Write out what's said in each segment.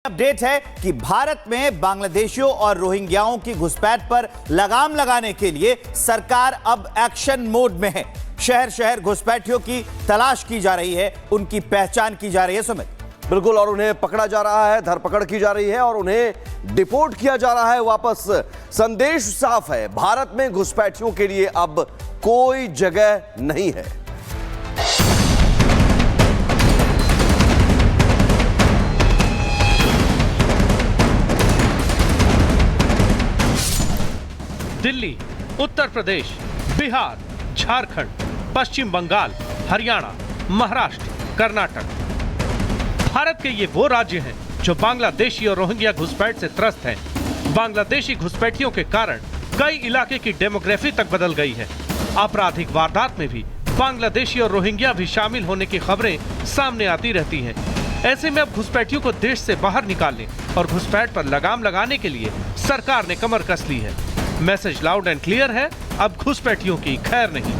Update है कि भारत में बांग्लादेशियों और रोहिंग्याओं की घुसपैठ पर लगाम लगाने के लिए सरकार अब एक्शन मोड में है। शहर शहर घुसपैठियों की तलाश की जा रही है, उनकी पहचान की जा रही है। सुमित, बिल्कुल, और उन्हें पकड़ा जा रहा है, धरपकड़ की जा रही है और उन्हें डिपोर्ट किया जा रहा है वापस। संदेश साफ है, भारत में घुसपैठियों के लिए अब कोई जगह नहीं है। दिल्ली, उत्तर प्रदेश, बिहार, झारखंड, पश्चिम बंगाल, हरियाणा, महाराष्ट्र, कर्नाटक। भारत के ये वो राज्य हैं जो बांग्लादेशी और रोहिंग्या घुसपैठ से त्रस्त हैं। बांग्लादेशी घुसपैठियों के कारण कई इलाके की डेमोग्राफी तक बदल गई है। आपराधिक वारदात में भी बांग्लादेशी और रोहिंग्या भी शामिल होने की खबरें सामने आती रहती हैं। ऐसे में अब घुसपैठियों को देश से बाहर निकालने और घुसपैठ पर लगाम लगाने के लिए सरकार ने कमर कस ली है। मैसेज लाउड एंड क्लियर है, अब घुसपैठियों की खैर नहीं।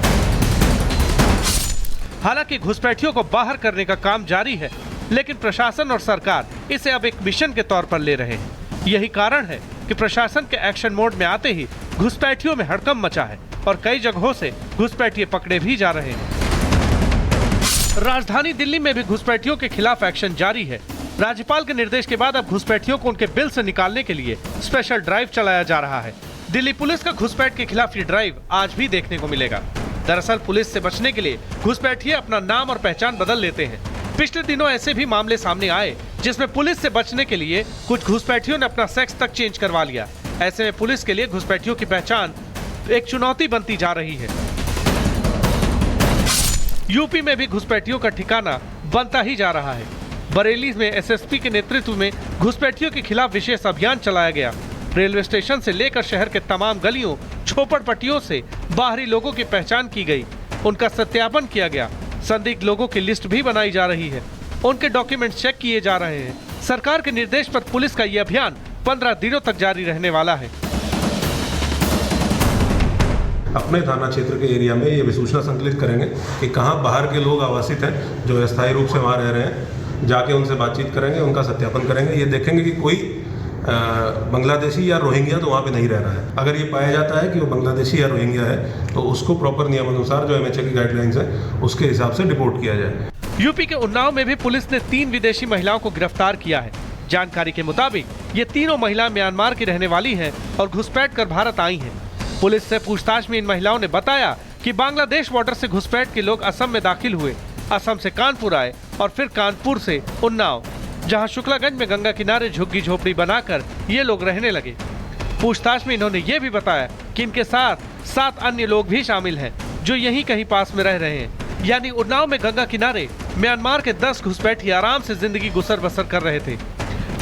हालांकि घुसपैठियों को बाहर करने का काम जारी है, लेकिन प्रशासन और सरकार इसे अब एक मिशन के तौर पर ले रहे हैं। यही कारण है कि प्रशासन के एक्शन मोड में आते ही घुसपैठियों में हड़कंप मचा है और कई जगहों से घुसपैठिए पकड़े भी जा रहे हैं। राजधानी दिल्ली में भी घुसपैठियों के खिलाफ एक्शन जारी है। राज्यपाल के निर्देश के बाद अब घुसपैठियों को उनके बिल से निकालने के लिए स्पेशल ड्राइव चलाया जा रहा है। दिल्ली पुलिस का घुसपैठ के खिलाफ ये ड्राइव आज भी देखने को मिलेगा। दरअसल पुलिस से बचने के लिए घुसपैठिए अपना नाम और पहचान बदल लेते हैं। पिछले दिनों ऐसे भी मामले सामने आए जिसमें पुलिस से बचने के लिए कुछ घुसपैठियों ने अपना सेक्स तक चेंज करवा लिया। ऐसे में पुलिस के लिए घुसपैठियों की पहचान एक चुनौती बनती जा रही है। यूपी में भी घुसपैठियों का ठिकाना बनता ही जा रहा है। बरेली में एसएसपी के नेतृत्व में घुसपैठियों के खिलाफ विशेष अभियान चलाया गया। रेलवे स्टेशन से लेकर शहर के तमाम गलियों, झोपड़पट्टियों से बाहरी लोगों की पहचान की गई, उनका सत्यापन किया गया। संदिग्ध लोगों की लिस्ट भी बनाई जा रही है, उनके डॉक्यूमेंट चेक किए जा रहे हैं। सरकार के निर्देश पर पुलिस का यह अभियान 15 दिनों तक जारी रहने वाला है। अपने थाना क्षेत्र के एरिया में ये सूचना संकलित करेंगे कि कहाँ बाहर के लोग आवासित हैं जो अस्थायी रूप से वहाँ रह रहे हैं। जाके उनसे बातचीत करेंगे, उनका सत्यापन करेंगे। ये देखेंगे कि कोई बांग्लादेशी या रोहिंग्या तो वहाँ पे नहीं रह रहा है। अगर ये पाया जाता है कि वो बांग्लादेशी या रोहिंग्या है तो उसको प्रॉपर नियमानुसार जो एमएचए की गाइडलाइंस है उसके हिसाब से डिपोर्ट किया जाए। यूपी के उन्नाव में भी पुलिस ने 3 विदेशी महिलाओं को गिरफ्तार किया है। जानकारी के मुताबिक ये तीनों महिला म्यांमार की रहने वाली हैं और घुसपैठ कर भारत आई हैं। पुलिस से पूछताछ में इन महिलाओं ने बताया कि बांग्लादेश बॉर्डर से घुसपैठ के लोग असम में दाखिल हुए, असम से कानपुर आए और फिर कानपुर से उन्नाव, जहां शुक्लागंज में गंगा किनारे झुग्गी झोपड़ी बनाकर ये लोग रहने लगे। पूछताछ में इन्होंने ये भी बताया कि इनके साथ 7 अन्य लोग भी शामिल हैं जो यहीं कहीं पास में रह रहे हैं। यानी उन्नाव में गंगा किनारे म्यांमार के 10 घुसपैठी आराम से जिंदगी गुजर बसर कर रहे थे,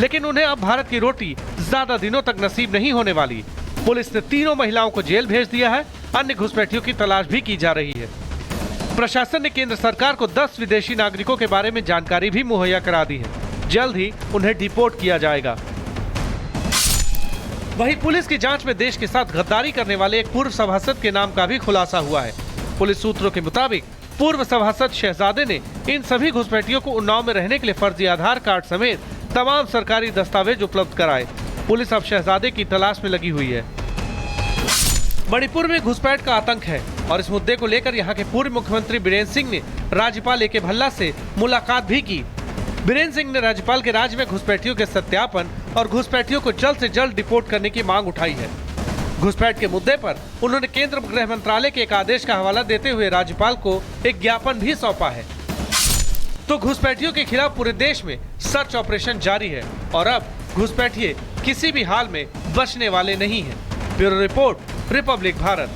लेकिन उन्हें अब भारत की रोटी ज्यादा दिनों तक नसीब नहीं होने वाली। पुलिस ने तीनों महिलाओं को जेल भेज दिया है। अन्य घुसपैठियों की तलाश भी की जा रही है। प्रशासन ने केंद्र सरकार को 10 विदेशी नागरिकों के बारे में जानकारी भी मुहैया करा दी है। जल्द ही उन्हें डिपोर्ट किया जाएगा। वहीं पुलिस की जांच में देश के साथ गद्दारी करने वाले एक पूर्व सभासद के नाम का भी खुलासा हुआ है। पुलिस सूत्रों के मुताबिक पूर्व सभासद शहजादे ने इन सभी घुसपैठियों को उन्नाव में रहने के लिए फर्जी आधार कार्ड समेत तमाम सरकारी दस्तावेज उपलब्ध कराए। पुलिस अब शहजादे की तलाश में लगी हुई है। मणिपुर में घुसपैठ का आतंक है और इस मुद्दे को लेकर यहाँ के पूर्व मुख्यमंत्री बीरेन्द्र सिंह ने राज्यपाल ए.के. भल्ला से मुलाकात भी की। बीरेन्द्र सिंह ने राज्यपाल के राज्य में घुसपैठियों के सत्यापन और घुसपैठियों को जल्द से जल्द डिपोर्ट करने की मांग उठाई है। घुसपैठ के मुद्दे पर उन्होंने केंद्र गृह मंत्रालय के एक आदेश का हवाला देते हुए राज्यपाल को एक ज्ञापन भी सौंपा है। तो घुसपैठियों के खिलाफ पूरे देश में सर्च ऑपरेशन जारी है और अब घुसपैठिए किसी भी हाल में बचने वाले नहीं हैं। Bureau report, Republic Bharat.